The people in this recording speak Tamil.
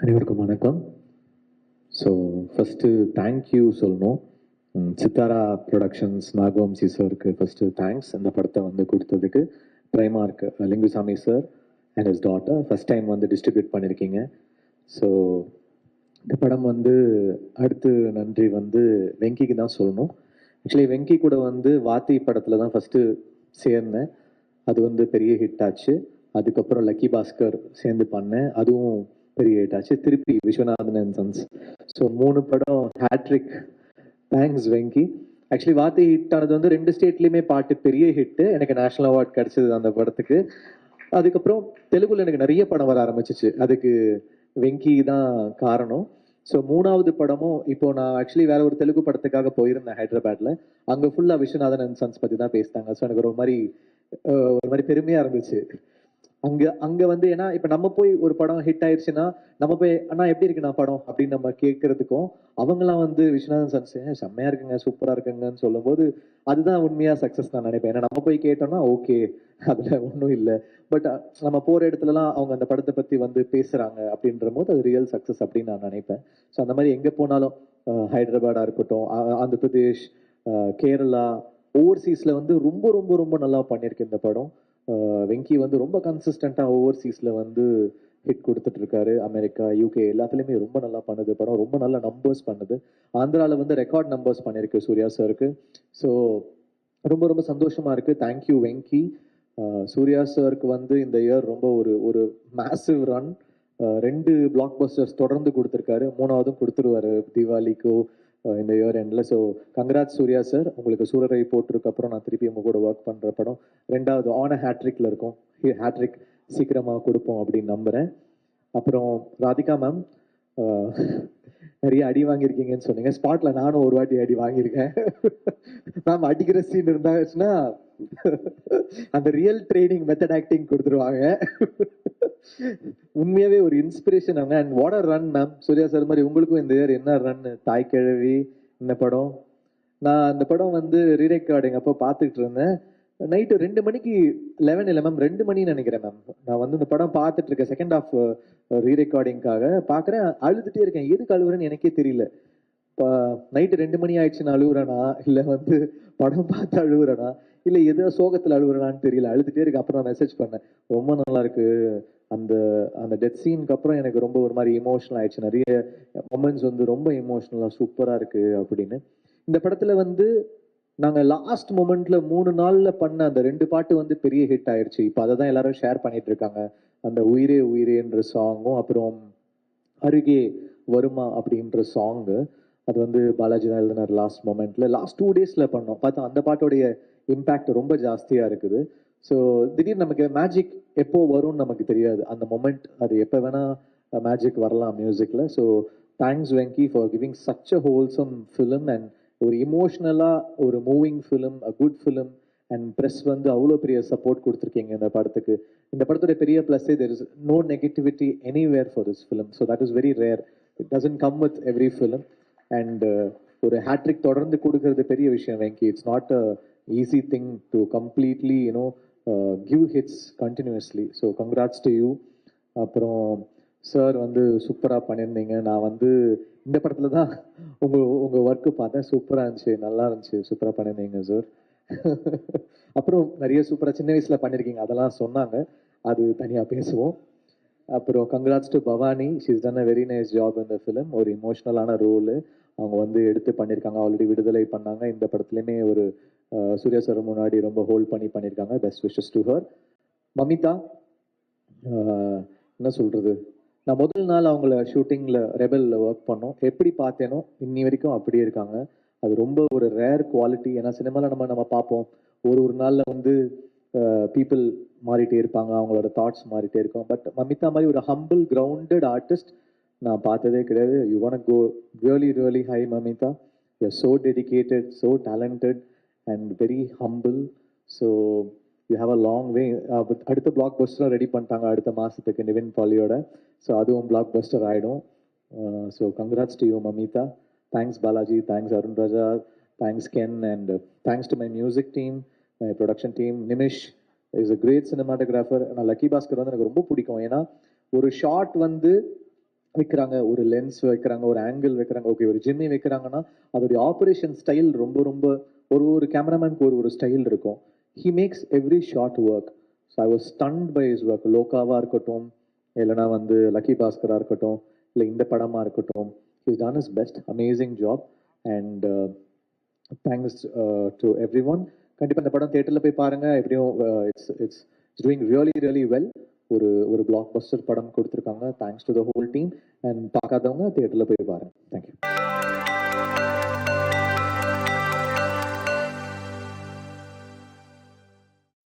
அனைவருக்கும் வணக்கம். ஸோ ஃபஸ்ட்டு தேங்க்யூ சொல்லணும். சித்தாரா ப்ரொடக்ஷன்ஸ் நாகவம்சி சாருக்கு ஃபஸ்ட்டு தேங்க்ஸ் இந்த படத்தை வந்து கொடுத்ததுக்கு. ப்ரைமார்க் Lingusamy sir and his daughter first time வந்து டிஸ்ட்ரிபியூட் பண்ணியிருக்கீங்க. ஸோ இந்த படம் வந்து அடுத்து நன்றி வந்து வெங்கிக்கு தான் சொல்லணும். ஆக்சுவலி வெங்கி கூட வந்து வாத்தி படத்தில் தான் ஃபஸ்ட்டு சேர்ந்தேன். அது வந்து பெரிய ஹிட் ஆச்சு. அதுக்கப்புறம் லக்கி பாஸ்கர் சேர்ந்து பண்ணேன், அதுவும் பெரிய ஹிட் ஆச்சு. திருப்பி விஸ்வநாதன் அண்ட் சன்ஸ். ஸோ 3 படம் ஹேட்ரிக். தேங்க்ஸ் வெங்கி. ஆக்சுவலி வாத்தி ஹிட் ஆனது வந்து 2 ஸ்டேட்லேயுமே பாட்டு பெரிய ஹிட்டு. எனக்கு நேஷனல் அவார்ட் கிடைச்சது அந்த படத்துக்கு. அதுக்கப்புறம் தெலுங்குல எனக்கு நிறைய படம் வர ஆரம்பிச்சிச்சு. அதுக்கு வெங்கி தான் காரணம். ஸோ 3வது படமும் இப்போ நான் ஆக்சுவலி வேற ஒரு தெலுங்கு படத்துக்காக போயிருந்தேன் ஹைதராபாத்ல. அங்கே ஃபுல்லாக விஸ்வநாதன் அண்ட் சன்ஸ் பற்றி தான் பேசினாங்க. ஸோ எனக்கு ஒரு மாதிரி பெருமையா இருந்துச்சு. அங்க அங்க வந்து ஏன்னா இப்ப நம்ம போய் ஒரு படம் ஹிட் ஆயிடுச்சுன்னா நம்ம போய் அண்ணா எப்படி இருக்குண்ணா படம் அப்படின்னு நம்ம கேட்கறதுக்கும் அவங்கெல்லாம் வந்து விஸ்வநாதன் சன்ஸ் செம்மையா இருக்குங்க சூப்பரா இருக்குங்கன்னு சொல்லும்போது அதுதான் உண்மையா சக்சஸ் நான் நினைப்பேன். ஏன்னா நம்ம போய் கேட்டோம்னா ஓகே அதுல ஒன்றும் இல்லை. பட் நம்ம போற இடத்துலலாம் அவங்க அந்த படத்தை பத்தி வந்து பேசுறாங்க அப்படின்ற போது அது ரியல் சக்சஸ் அப்படின்னு நான் நினைப்பேன். ஸோ அந்த மாதிரி எங்க போனாலும் ஹைதராபாடா இருக்கட்டும், ஆந்திர பிரதேஷ், கேரளா, ஓவர்சீஸ்ல வந்து ரொம்ப ரொம்ப ரொம்ப நல்லா பண்ணியிருக்கு இந்த படம். வெங்கி வந்து ரொம்ப கன்சிஸ்டண்டா ஓவர்சீஸ்ல வந்து ஹிட் கொடுத்துட்டு இருக்காரு. அமெரிக்கா, யூகே எல்லாத்துலயுமே ரொம்ப நல்லா பண்ணுது படம். ரொம்ப நல்ல நம்பர்ஸ் பண்ணுது. ஆந்திரால வந்து ரெக்கார்ட் நம்பர்ஸ் பண்ணிருக்கு சூர்யா சாருக்கு. ஸோ ரொம்ப ரொம்ப சந்தோஷமா இருக்கு. தேங்க்யூ வெங்கி. சூர்யா சாருக்கு வந்து இந்த இயர் ரொம்ப ஒரு ஒரு மேசிவ் ரன். 2 பிளாக் பஸ்டர்ஸ் தொடர்ந்து கொடுத்துருக்காரு. 3வதும் கொடுத்துருவாரு தீபாவளிக்கோ இந்த இயர் எண்ட்ல. So congrat Suriya sir. உங்களுக்கு சூரரை போட்டிருக்கு அப்புறம் நான் திருப்பி உங்க கூட ஒர்க் பண்ற படம் 2வது ஆன ஹேட்ரிக்ல இருக்கும். ஹேட்ரிக் சீக்கிரமா கொடுப்போம் அப்படின்னு நம்புறேன். அப்புறம் ராதிகா மேம் நிறைய அடி வாங்கியிருக்கீங்கன்னு சொன்னீங்க. ஸ்பாட்ல நானும் ஒரு வாட்டி அடி வாங்கியிருக்கேன். மேம் அடிக்கிற சீன் இருந்தாச்சுன்னா அந்த ரியல் ட்ரைனிங் மெத்தட் ஆக்டிங் கொடுத்துருவாங்க. உண்மையாவே ஒரு இன்ஸ்பிரேஷன் அவங்க. And what a run ma'am. Suriya sir மாதிரி உங்களுக்கும் இந்த இயர் என்ன ரன். தாய் கிழவி இந்த படம் நான் அந்த படம் வந்து ரீரெக்கார்டிங் அப்போ பார்த்துட்டு இருந்தேன். நைட்டு 2 மணிக்கு 11 இல்லை மேம் 2 மணின்னு நினைக்கிறேன் மேம். நான் வந்து இந்த படம் பார்த்துட்டு இருக்கேன் செகண்ட் ஹாஃப் ரீரெக்கார்டிங்காக பார்க்குறேன். அழுதுட்டே இருக்கேன். எதுக்கு அழுகுறேன்னு எனக்கே தெரியல. இப்போ நைட்டு 2 மணி ஆயிடுச்சுன்னு அழுகுறேனா இல்லை வந்து படம் பார்த்து அழுகுறேனா இல்லை எதோ சோகத்தில் அழுகுறேனான்னு தெரியல. அழுதுட்டே இருக்கு. அப்புறம் நான் மெசேஜ் பண்ணேன், ரொம்ப நல்லா இருக்கு. அந்த அந்த டெத் சீனுக்கு அப்புறம் எனக்கு ரொம்ப ஒரு மாதிரி இமோஷனல் ஆயிடுச்சு. நிறைய மொமெண்ட்ஸ் வந்து ரொம்ப இமோஷனலாக சூப்பராக இருக்கு அப்படின்னு. இந்த படத்துல வந்து நாங்க லாஸ்ட் மொமெண்ட்ல 3 நாள்ல பண்ண அந்த 2 பாட்டு வந்து பெரிய ஹிட் ஆயிடுச்சு. இப்போ அதை தான் எல்லாரும் ஷேர் பண்ணிட்டு இருக்காங்க. அந்த உயிரே உயிரேன்ற சாங்கும் அப்புறம் அருகே வருமா அப்படின்ற சாங்கு. அது வந்து பாலாஜி தான் எழுதினார் லாஸ்ட் மொமெண்ட்ல. லாஸ்ட் 2 டேஸ்ல பண்ணோம். பார்த்தா அந்த பாட்டோடைய இம்பேக்ட் ரொம்ப ஜாஸ்தியா இருக்குது. ஸோ திடீர்னு நமக்கு மேஜிக் எப்போ வரும்னு நமக்கு தெரியாது. அந்த மொமெண்ட் அது எப்போ வேணா மேஜிக் வரலாம் மியூசிக்ல. So thanks Venky for giving such a wholesome film and ஒரு இமோஷனலா ஒரு moving film, a good film. And press வந்து அவ்வளோ பெரிய சப்போர்ட் கொடுத்துருக்கீங்க இந்த படத்துக்கு. இந்த படத்துடைய பெரிய ப்ளஸ்ஸே there is no negativity anywhere for this film. So that is very rare. It doesn't come with every film. And ஒரு ஹேட்ரிக் தொடர்ந்து கொடுக்கறது பெரிய விஷயம் Venky. It's not a easy thing to completely give hits continuously. So congrats to you. அப்புறம் சார் வந்து சூப்பராக பண்ணியிருந்தீங்க. நான் வந்து இந்த படத்துல தான் உங்க ஒர்க்கு பார்த்தேன். சூப்பராக இருந்துச்சு, நல்லா இருந்துச்சு, சூப்பராக பண்ணியிருந்தீங்க சார். அப்புறம் நிறைய சூப்பராக சின்ன வயசுல பண்ணியிருக்கீங்க அதெல்லாம் சொன்னாங்க. அது தனியாக பேசுவோம். அப்புறம் congrats to Bhavani. She's done a very nice job இந்த ஃபிலிம். ஒரு இமோஷனலான ரோலு அவங்க வந்து எடுத்து பண்ணியிருக்காங்க. ஆல்ரெடி விடுதலை பண்ணாங்க. இந்த படத்துலையுமே ஒரு சூர்யா சார் முன்னாடி ரொம்ப ஹோல்ட் பண்ணியிருக்காங்க. Best wishes to her. Mamitha என்ன சொல்றது, நான் முதல் நாள் அவங்கள ஷூட்டிங்ல ரெபல்ல ஒர்க் பண்ணோம். எப்படி பார்த்தேனோ இன்னி வரைக்கும் அப்படியே இருக்காங்க. அது ரொம்ப ஒரு ரேர் குவாலிட்டி. ஏன்னா சினிமாவில் நம்ம பார்ப்போம் ஒரு ஒரு நாளில் வந்து பீப்புள் மாறிட்டே இருப்பாங்க, அவங்களோட தாட்ஸ் மாறிட்டே இருக்கும். பட் மமிதா மாதிரி ஒரு ஹம்பிள் கிரவுண்டட் ஆர்டிஸ்ட் நான் பார்த்ததே கிடையாது. You want go really really high Mamitha. You are so dedicated, so talented and very humble. So you have a long way. அடுத்த பிளாக் பஸ்டரும் ரெடி பண்ணிட்டாங்க அடுத்த மாதத்துக்கு நிவின் பாலியோட. ஸோ அதுவும் பிளாக் பஸ்டர் ஆகிடும். So congrats to you Mamitha. Thanks Balaji, thanks Arun Raja, thanks Ken and thanks to my music team, my production team. Nimish is a great cinematographer. நான் லக்கி பாஸ்கர் வந்து எனக்கு ரொம்ப பிடிக்கும். ஏன்னா ஒரு ஷார்ட் வந்து வைக்கிறாங்க, ஒரு லென்ஸ் வைக்கிறாங்க, ஒரு ஆங்கிள் வைக்கிறாங்க, ஓகே ஒரு ஜிம்மி வைக்கிறாங்கன்னா அதோடைய ஆப்ரேஷன் ஸ்டைல் ரொம்ப ரொம்ப ஒரு ஒரு கேமராமேனுக்கு ஒரு ஒரு ஸ்டைல் இருக்கும். He makes every shot work. So I was stunned by his work. லோகாவா இருக்கட்டும், இல்லைனா வந்து லக்கி பாஸ்கரா இருக்கட்டும், இல்லை இந்த படமா இருக்கட்டும், his done is best. Amazing job. And thanks to everyone. கண்டிப்பாக இந்த படம் தியேட்டரில் போய் பாருங்க. எப்படியும் it's it's doing really really well. ஒரு ஒரு பிளாக் பஸ்டர் படம் கொடுத்துருக்காங்க. Thanks to the whole team. And பார்க்காதவங்க தியேட்டரில் போய் பாருங்க. தேங்க்யூ.